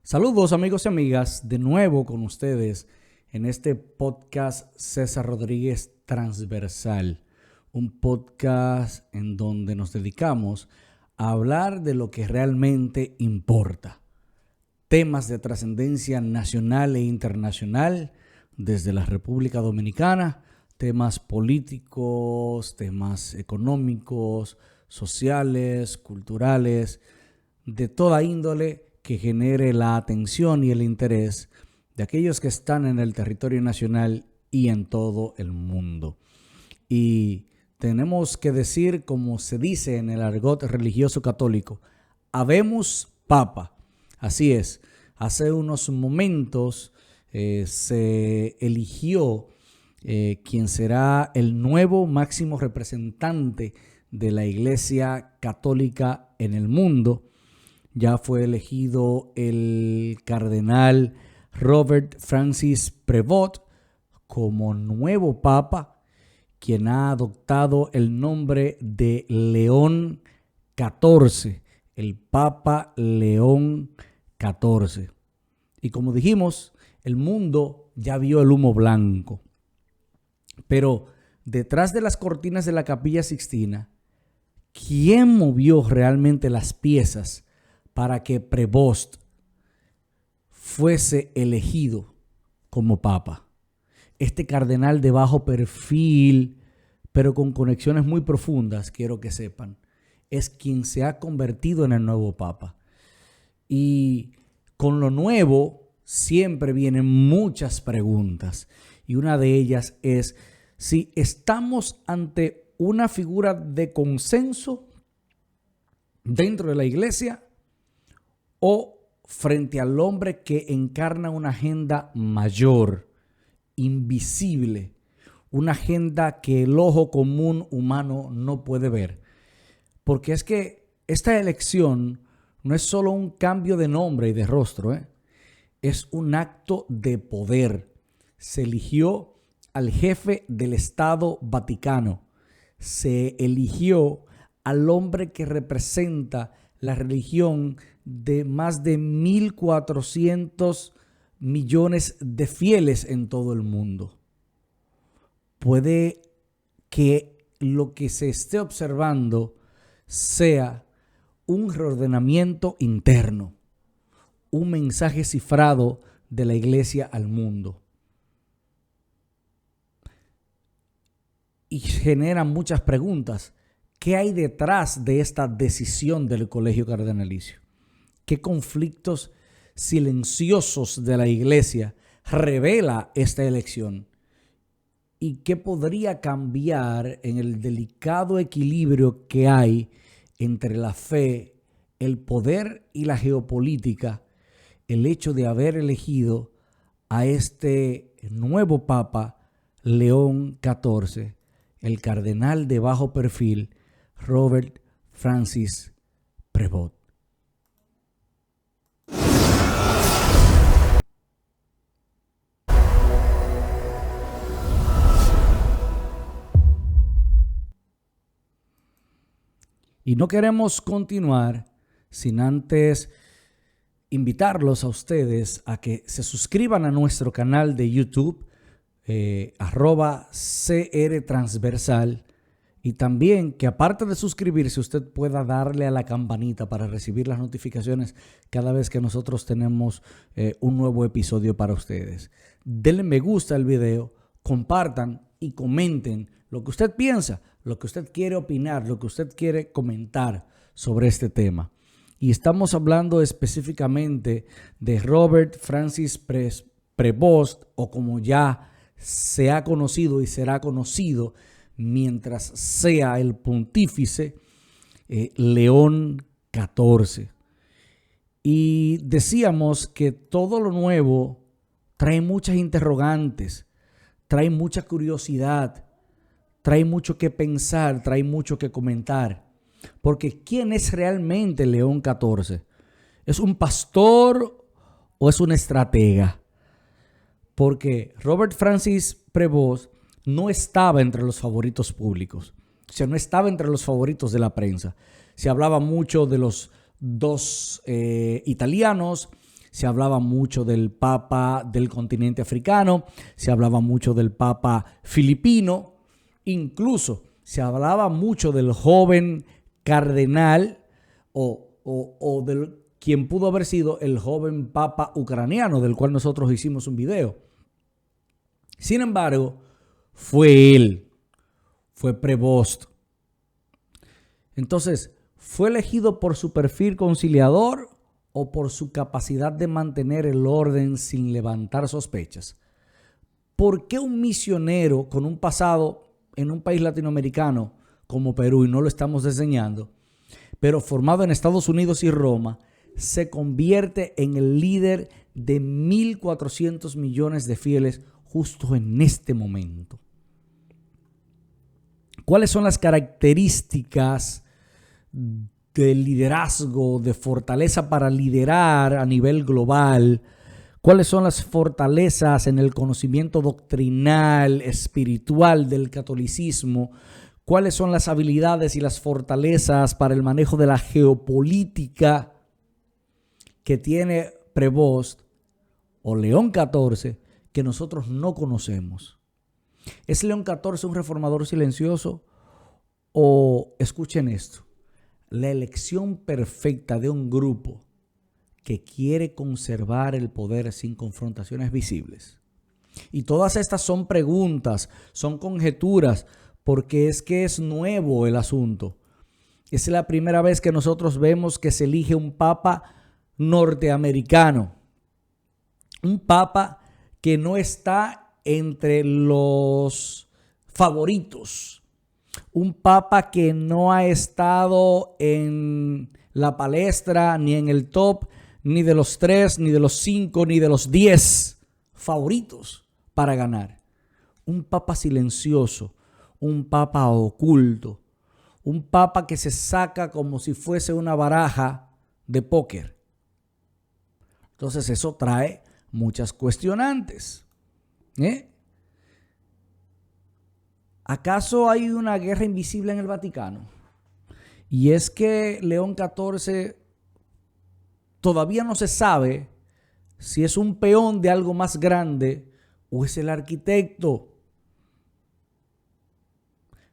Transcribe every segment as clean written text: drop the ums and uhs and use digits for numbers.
Saludos amigos y amigas, de nuevo con ustedes en este podcast César Rodríguez Transversal, un podcast en donde nos dedicamos a hablar de lo que realmente importa, temas de trascendencia nacional e internacional desde la República Dominicana, temas políticos, temas económicos, sociales, culturales, de toda índole que genere la atención y el interés de aquellos que están en el territorio nacional y en todo el mundo. Y tenemos que decir, como se dice en el argot religioso católico, habemus papa. Así es, hace unos momentos se eligió quien será el nuevo máximo representante de la Iglesia Católica en el mundo. Ya fue elegido el cardenal Robert Francis Prevost como nuevo papa, quien ha adoptado el nombre de León XIV, el Papa León XIV. Y como dijimos, el mundo ya vio el humo blanco. Pero detrás de las cortinas de la Capilla Sixtina, ¿quién movió realmente las piezas para que Prevost fuese elegido como papa? Este cardenal de bajo perfil, pero con conexiones muy profundas, quiero que sepan, es quien se ha convertido en el nuevo papa. Y con lo nuevo siempre vienen muchas preguntas. Y una de ellas es si estamos ante una figura de consenso dentro de la iglesia o frente al hombre que encarna una agenda mayor, invisible, una agenda que el ojo común humano no puede ver. Porque es que esta elección no es solo un cambio de nombre y de rostro, es un acto de poder. Se eligió al jefe del Estado Vaticano, se eligió al hombre que representa la religión de más de 1.400 millones de fieles en todo el mundo. Puede que lo que se esté observando sea un reordenamiento interno, un mensaje cifrado de la iglesia al mundo. Y genera muchas preguntas. ¿Qué hay detrás de esta decisión del Colegio Cardenalicio? ¿Qué conflictos silenciosos de la iglesia revela esta elección? ¿Y qué podría cambiar en el delicado equilibrio que hay entre la fe, el poder y la geopolítica, el hecho de haber elegido a este nuevo Papa León XIV, el cardenal de bajo perfil Robert Francis Prevost? Y no queremos continuar sin antes invitarlos a ustedes a que se suscriban a nuestro canal de YouTube, @CR Transversal, y también que aparte de suscribirse usted pueda darle a la campanita para recibir las notificaciones cada vez que nosotros tenemos un nuevo episodio para ustedes. Denle me gusta al video, compartan y comenten lo que usted piensa, lo que usted quiere opinar, lo que usted quiere comentar sobre este tema. Y estamos hablando específicamente de Robert Francis Prevost, o como ya se ha conocido y será conocido mientras sea el pontífice, León XIV. Y decíamos que todo lo nuevo trae muchas interrogantes, trae mucha curiosidad, trae mucho que pensar, trae mucho que comentar. Porque ¿quién es realmente León XIV? ¿Es un pastor o es un estratega? Porque Robert Francis Prevost no estaba entre los favoritos públicos. O sea, no estaba entre los favoritos de la prensa. Se hablaba mucho de los dos italianos, se hablaba mucho del Papa del continente africano, se hablaba mucho del Papa filipino, incluso se hablaba mucho del joven cardenal o del quien pudo haber sido el joven Papa ucraniano, del cual nosotros hicimos un video. Sin embargo, fue él, fue Prevost. Entonces, ¿fue elegido por su perfil conciliador o por su capacidad de mantener el orden sin levantar sospechas? ¿Por qué un misionero con un pasado en un país latinoamericano como Perú, y no lo estamos diseñando, pero formado en Estados Unidos y Roma, se convierte en el líder de 1.400 millones de fieles justo en este momento? ¿Cuáles son las características de liderazgo, de fortaleza para liderar a nivel global? ¿Cuáles son las fortalezas en el conocimiento doctrinal, espiritual del catolicismo? ¿Cuáles son las habilidades y las fortalezas para el manejo de la geopolítica que tiene Prevost o León XIV que nosotros no conocemos? ¿Es León XIV un reformador silencioso? O, escuchen esto, la elección perfecta de un grupo que quiere conservar el poder sin confrontaciones visibles. Y todas estas son preguntas, son conjeturas, porque es que es nuevo el asunto. Es la primera vez que nosotros vemos que se elige un papa norteamericano. Un papa que no está entre los favoritos. Un papa que no ha estado en la palestra, ni en el top, ni de los 3, ni de los 5, ni de los 10 favoritos para ganar. Un papa silencioso, un papa oculto, un papa que se saca como si fuese una baraja de póker. Entonces eso trae muchas cuestionantes. ¿Acaso hay una guerra invisible en el Vaticano? Y es que León XIV todavía no se sabe si es un peón de algo más grande o es el arquitecto.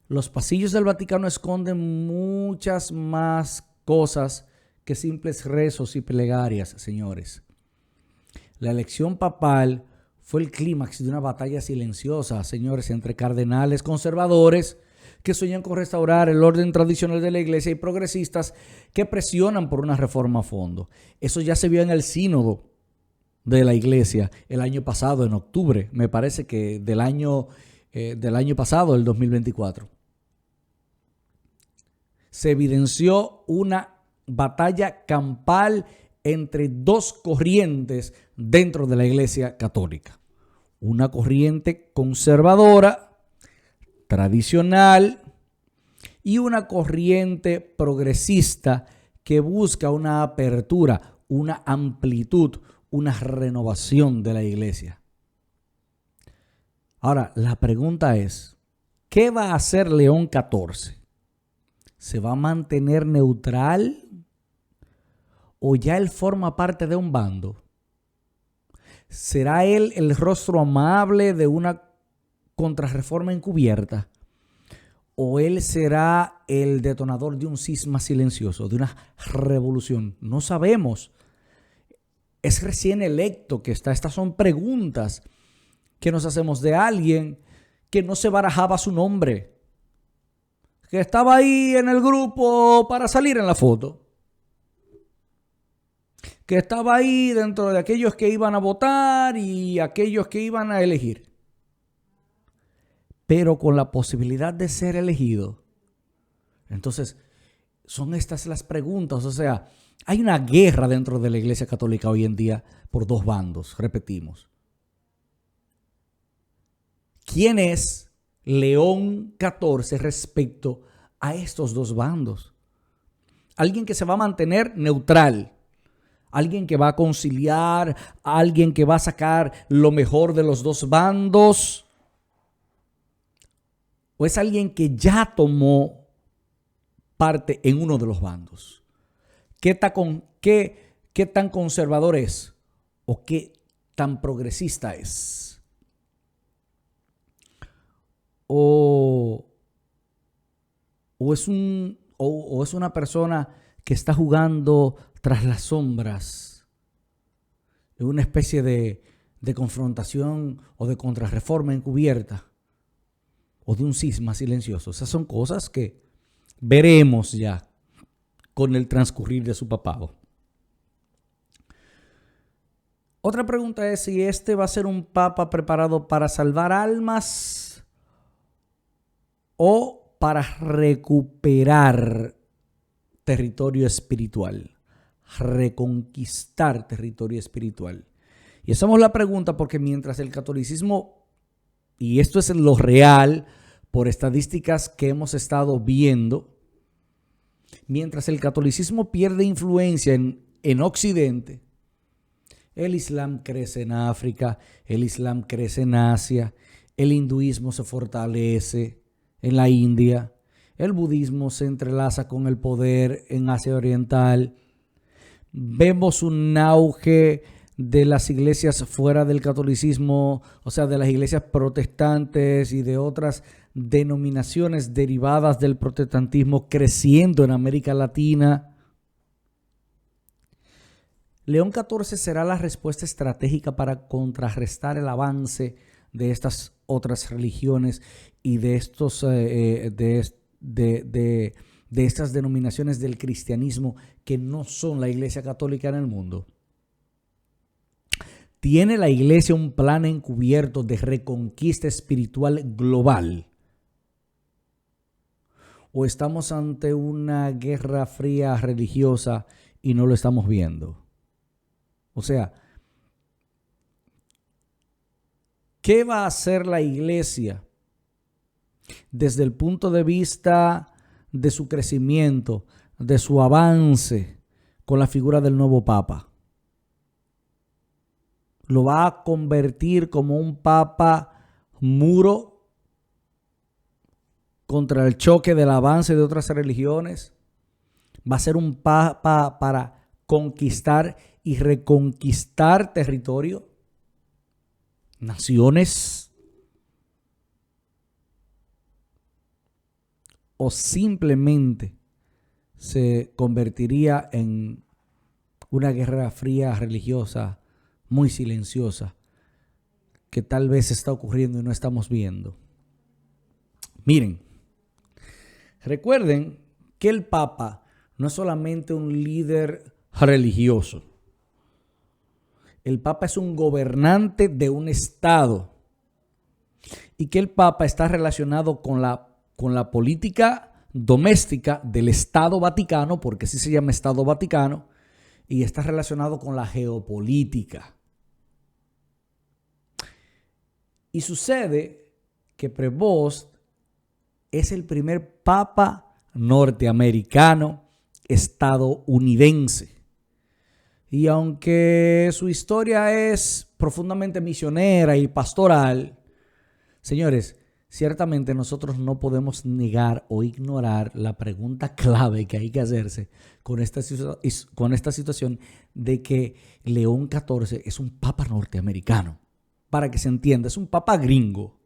Los pasillos del Vaticano esconden muchas más cosas que simples rezos y plegarias, señores. La elección papal fue el clímax de una batalla silenciosa, señores, entre cardenales conservadores que sueñan con restaurar el orden tradicional de la iglesia y progresistas que presionan por una reforma a fondo. Eso ya se vio en el sínodo de la iglesia el año pasado, en octubre, me parece que del año pasado, el 2024. Se evidenció una batalla campal entre dos corrientes dentro de la iglesia católica. Una corriente conservadora, tradicional, y una corriente progresista que busca una apertura, una amplitud, una renovación de la iglesia. Ahora, la pregunta es, ¿qué va a hacer León XIV? ¿Se va a mantener neutral o ya él forma parte de un bando? ¿Será él el rostro amable de una contrarreforma encubierta? ¿O él será el detonador de un cisma silencioso, de una revolución? No sabemos. Es recién electo que está. Estas son preguntas que nos hacemos de alguien que no se barajaba su nombre, que estaba ahí en el grupo para salir en la foto, que estaba ahí dentro de aquellos que iban a votar y aquellos que iban a elegir, pero con la posibilidad de ser elegido. Entonces, son estas las preguntas. O sea, hay una guerra dentro de la Iglesia Católica hoy en día por dos bandos, repetimos. ¿Quién es León XIV respecto a estos dos bandos? Alguien que se va a mantener neutral, alguien que va a conciliar, alguien que va a sacar lo mejor de los dos bandos, o es alguien que ya tomó parte en uno de los bandos. ¿Qué tan conservador es? o qué tan progresista es. O es una persona que está jugando tras las sombras de una especie de confrontación o de contrarreforma encubierta o de un cisma silencioso. Esas son cosas que veremos ya con el transcurrir de su papado. Otra pregunta es si este va a ser un papa preparado para salvar almas o para recuperar territorio espiritual, reconquistar territorio espiritual. Y hacemos la pregunta porque mientras el catolicismo, y esto es lo real por estadísticas que hemos estado viendo, mientras el catolicismo pierde influencia en Occidente, el Islam crece en África, el Islam crece en Asia, el hinduismo se fortalece en la India, el budismo se entrelaza con el poder en Asia Oriental. Vemos un auge de las iglesias fuera del catolicismo, o sea, de las iglesias protestantes y de otras denominaciones derivadas del protestantismo creciendo en América Latina. León XIV será la respuesta estratégica para contrarrestar el avance de estas otras religiones y de estas denominaciones del cristianismo que no son la Iglesia Católica en el mundo. ¿Tiene la Iglesia un plan encubierto de reconquista espiritual global? ¿O estamos ante una guerra fría religiosa y no lo estamos viendo? O sea, ¿qué va a hacer la Iglesia desde el punto de vista de su crecimiento, de su avance con la figura del nuevo Papa? ¿Lo va a convertir como un Papa muro contra el choque del avance de otras religiones? ¿Va a ser un Papa para conquistar y reconquistar territorio, naciones? ¿O simplemente se convertiría en una guerra fría religiosa muy silenciosa que tal vez está ocurriendo y no estamos viendo? Miren, recuerden que el Papa no es solamente un líder religioso. El Papa es un gobernante de un estado y que el Papa está relacionado con la política doméstica del Estado Vaticano, porque así se llama Estado Vaticano, y está relacionado con la geopolítica. Y sucede que Prevost es el primer Papa norteamericano estadounidense. Y aunque su historia es profundamente misionera y pastoral, señores, ciertamente nosotros no podemos negar o ignorar la pregunta clave que hay que hacerse con esta situación de que León XIV es un papa norteamericano. Para que se entienda, es un papa gringo.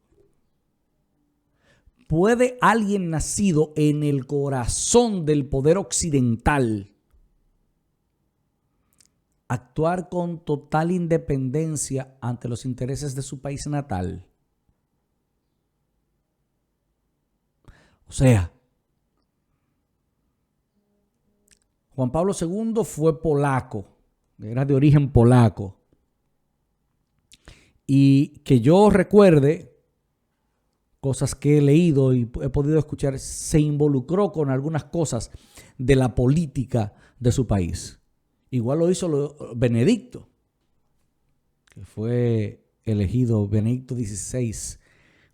¿Puede alguien nacido en el corazón del poder occidental actuar con total independencia ante los intereses de su país natal? O sea, Juan Pablo II fue polaco, era de origen polaco. Y que yo recuerde, cosas que he leído y he podido escuchar, se involucró con algunas cosas de la política de su país. Igual lo hizo Benedicto, que fue elegido Benedicto XVI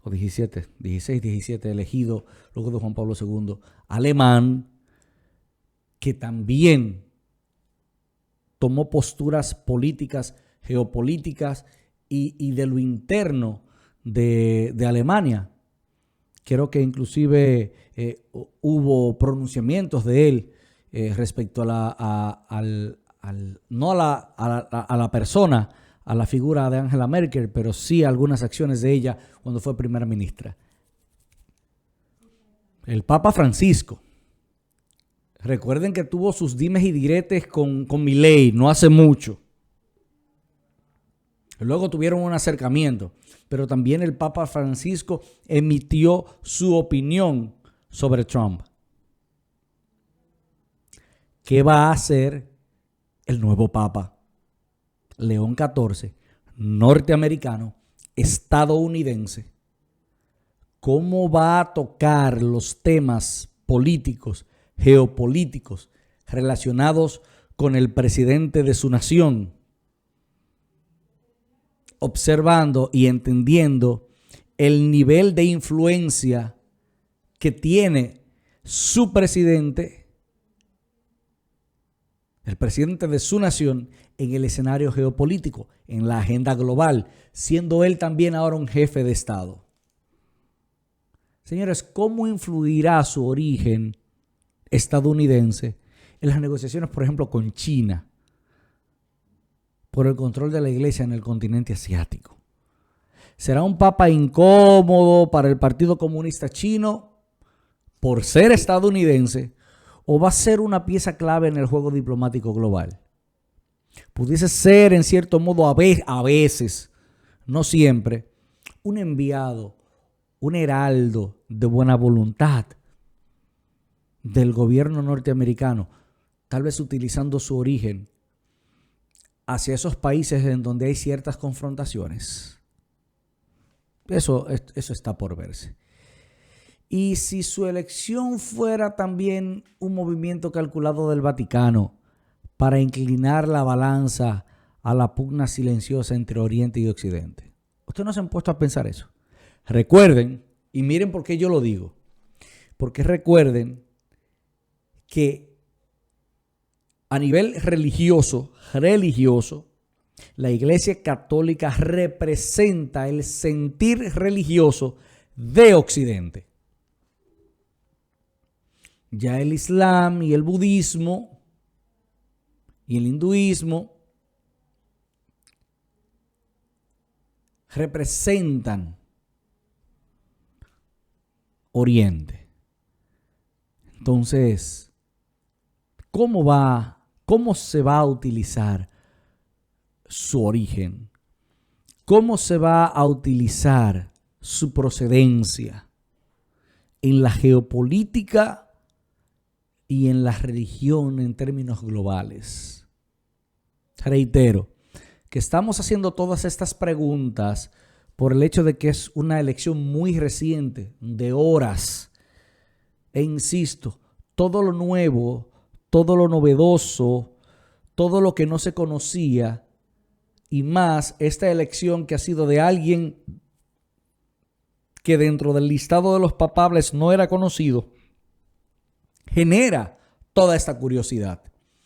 o XVI, elegido luego de Juan Pablo II, alemán, que también tomó posturas políticas, geopolíticas y de lo interno de Alemania. Creo que inclusive hubo pronunciamientos de él respecto a no a la persona, a la figura de Angela Merkel, pero sí a algunas acciones de ella cuando fue primera ministra. El Papa Francisco. Recuerden que tuvo sus dimes y diretes con Milei no hace mucho. Luego tuvieron un acercamiento, pero también el Papa Francisco emitió su opinión sobre Trump. ¿Qué va a hacer el nuevo Papa? León XIV, norteamericano, estadounidense. ¿Cómo va a tocar los temas políticos, geopolíticos relacionados con el presidente de su nación? Observando y entendiendo el nivel de influencia que tiene su presidente, el presidente de su nación, en el escenario geopolítico, en la agenda global, siendo él también ahora un jefe de Estado. Señores, ¿cómo influirá su origen estadounidense en las negociaciones, por ejemplo, con China, por el control de la iglesia en el continente asiático? ¿Será un papa incómodo para el Partido Comunista Chino por ser estadounidense o va a ser una pieza clave en el juego diplomático global? Pudiese ser, en cierto modo, a veces, no siempre, un enviado, un heraldo de buena voluntad del gobierno norteamericano, tal vez utilizando su origen hacia esos países en donde hay ciertas confrontaciones. Eso está por verse. Y si su elección fuera también un movimiento calculado del Vaticano para inclinar la balanza a la pugna silenciosa entre Oriente y Occidente. ¿Ustedes no se han puesto a pensar eso? Recuerden, y miren por qué yo lo digo, porque recuerden que a nivel religioso, la Iglesia Católica representa el sentir religioso de Occidente. Ya el Islam y el budismo y el hinduismo representan Oriente. Entonces, ¿cómo se va a utilizar su origen? ¿Cómo se va a utilizar su procedencia en la geopolítica y en la religión en términos globales? Reitero que estamos haciendo todas estas preguntas por el hecho de que es una elección muy reciente, de horas. E insisto, todo lo nuevo, todo lo novedoso, todo lo que no se conocía, y más esta elección que ha sido de alguien que dentro del listado de los papables no era conocido, genera toda esta curiosidad,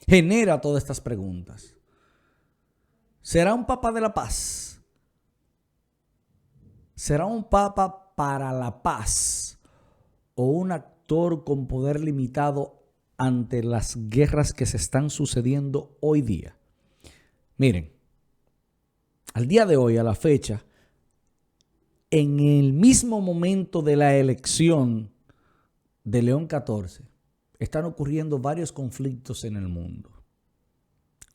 genera todas estas preguntas. ¿Será un papa de la paz? ¿Será un papa para la paz o un actor con poder limitado ante las guerras que se están sucediendo hoy día? Miren, al día de hoy, a la fecha, en el mismo momento de la elección de León XIV, están ocurriendo varios conflictos en el mundo.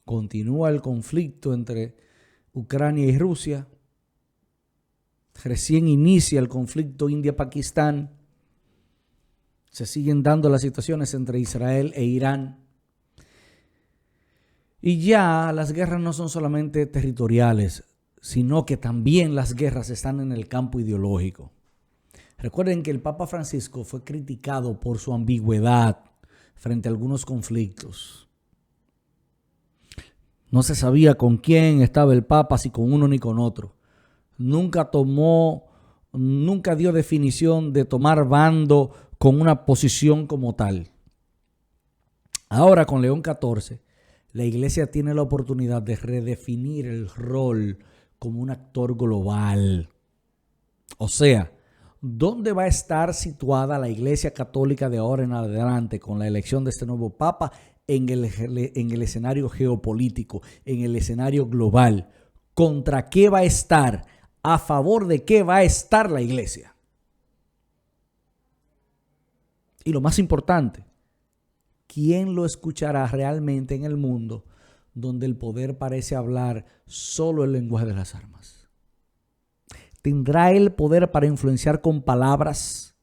Continúa el conflicto entre Ucrania y Rusia. Recién inicia el conflicto India-Pakistán. Se siguen dando las situaciones entre Israel e Irán. Y ya las guerras no son solamente territoriales, sino que también las guerras están en el campo ideológico. Recuerden que el Papa Francisco fue criticado por su ambigüedad frente a algunos conflictos. No se sabía con quién estaba el Papa, si con uno ni con otro. Nunca dio definición de tomar bando con una posición como tal. Ahora con León XIV, la Iglesia tiene la oportunidad de redefinir el rol como un actor global. O sea, ¿dónde va a estar situada la Iglesia Católica de ahora en adelante con la elección de este nuevo Papa en el escenario geopolítico, en el escenario global. ¿Contra qué va a estar? ¿A favor de qué va a estar la iglesia? Y lo más importante, ¿quién lo escuchará realmente en el mundo donde el poder parece hablar solo el lenguaje de las armas? ¿Tendrá el poder para influenciar con palabras?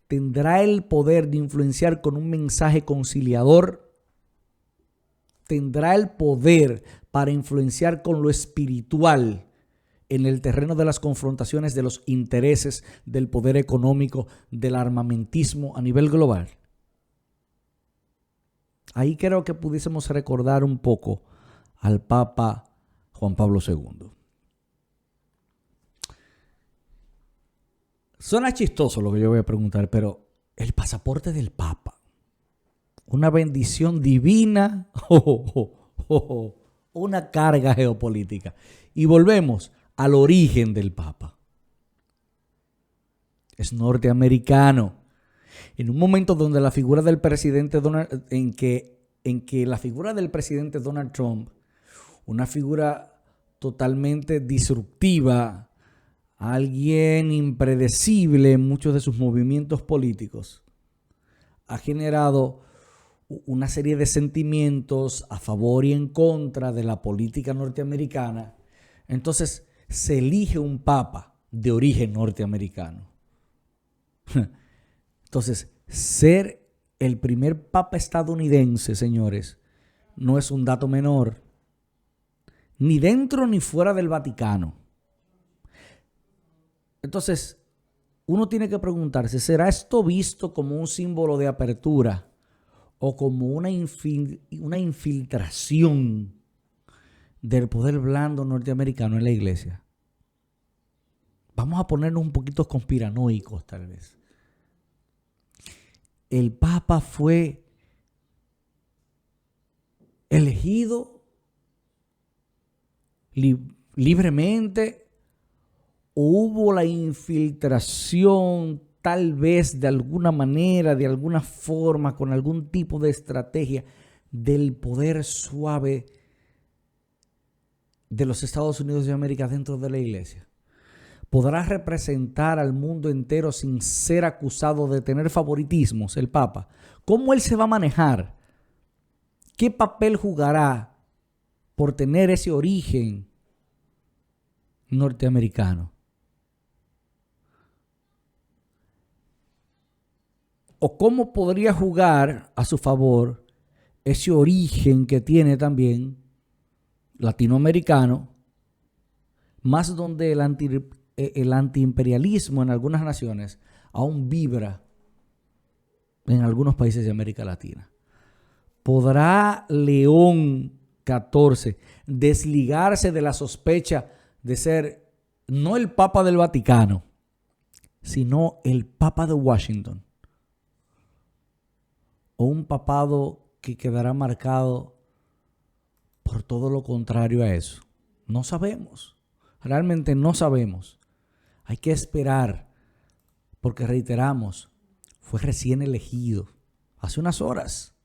¿Tendrá el poder de influenciar con un mensaje conciliador? ¿Tendrá el poder para influenciar con lo espiritual en el terreno de las confrontaciones de los intereses, del poder económico, del armamentismo a nivel global? Ahí creo que pudiésemos recordar un poco al Papa Juan Pablo II. Suena chistoso lo que yo voy a preguntar, pero el pasaporte del Papa, una bendición divina o una carga geopolítica. Y volvemos al origen del Papa. Es norteamericano. En un momento donde la figura del presidente en que la figura del presidente Donald Trump, una figura totalmente disruptiva, alguien impredecible en muchos de sus movimientos políticos, ha generado una serie de sentimientos a favor y en contra de la política norteamericana. Entonces se elige un papa de origen norteamericano. Entonces, ser el primer papa estadounidense, señores, no es un dato menor, ni dentro ni fuera del Vaticano. Entonces, uno tiene que preguntarse, ¿será esto visto como un símbolo de apertura o como una infiltración del poder blando norteamericano en la iglesia? Vamos a ponernos un poquito conspiranoicos, tal vez. El Papa fue elegido libremente. Hubo la infiltración, tal vez de alguna manera, de alguna forma, con algún tipo de estrategia del poder suave de los Estados Unidos de América dentro de la iglesia. ¿Podrá representar al mundo entero sin ser acusado de tener favoritismos el Papa? ¿Cómo él se va a manejar? ¿Qué papel jugará por tener ese origen norteamericano? ¿O cómo podría jugar a su favor ese origen que tiene también latinoamericano, más donde el antiimperialismo en algunas naciones aún vibra en algunos países de América Latina? ¿Podrá León XIV desligarse de la sospecha de ser no el Papa del Vaticano, sino el Papa de Washington? ¿O un papado que quedará marcado por todo lo contrario a eso? No sabemos. Realmente no sabemos. Hay que esperar, porque reiteramos, fue recién elegido hace unas horas.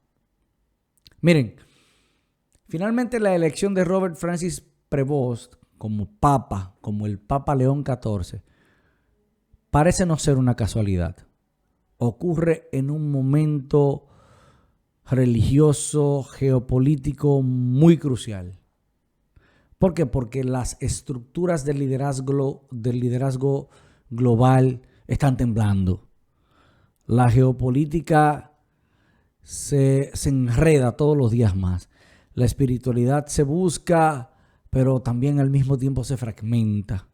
Miren, finalmente la elección de Robert Francis Prevost como papa, como el Papa León XIV, parece no ser una casualidad. Ocurre en un momento religioso, geopolítico muy crucial. ¿Por qué? Porque las estructuras del liderazgo global están temblando. La geopolítica se enreda todos los días más. La espiritualidad se busca, pero también al mismo tiempo se fragmenta.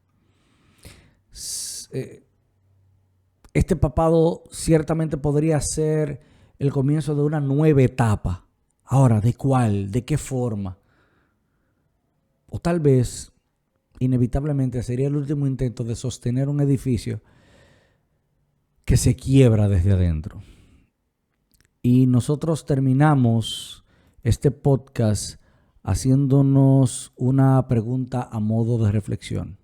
Este papado ciertamente podría ser el comienzo de una nueva etapa. Ahora, ¿de cuál? ¿De qué forma? O tal vez, inevitablemente, sería el último intento de sostener un edificio que se quiebra desde adentro. Y nosotros terminamos este podcast haciéndonos una pregunta a modo de reflexión.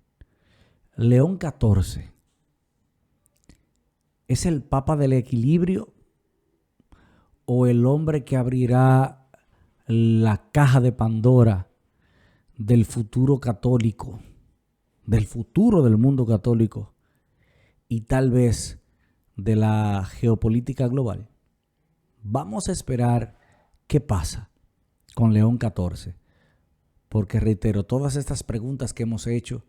León XIV, ¿es el Papa del equilibrio o el hombre que abrirá la caja de Pandora del futuro católico, del futuro del mundo católico y tal vez de la geopolítica global? Vamos a esperar qué pasa con León XIV, porque reitero, todas estas preguntas que hemos hecho,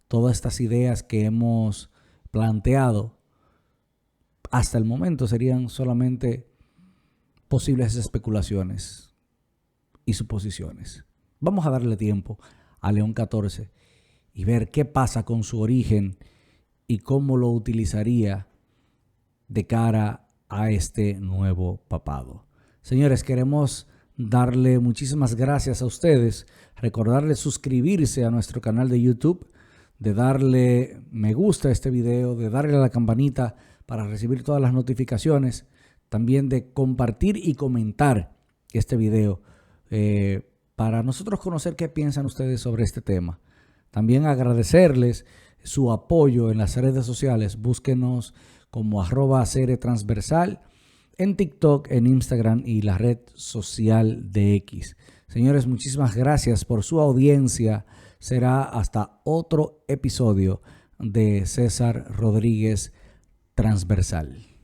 todas estas ideas que hemos planteado, hasta el momento serían solamente posibles especulaciones y suposiciones. Vamos a darle tiempo a León XIV y ver qué pasa con su origen y cómo lo utilizaría de cara a este nuevo papado. Señores, queremos darle muchísimas gracias a ustedes, recordarles suscribirse a nuestro canal de YouTube, de darle me gusta a este video, de darle a la campanita para recibir todas las notificaciones, también de compartir y comentar este video para nosotros conocer qué piensan ustedes sobre este tema. También agradecerles su apoyo en las redes sociales. Búsquenos como @ceretransversal en TikTok, en Instagram y la red social de X. Señores, muchísimas gracias por su audiencia. Será hasta otro episodio de César Rodríguez Transversal.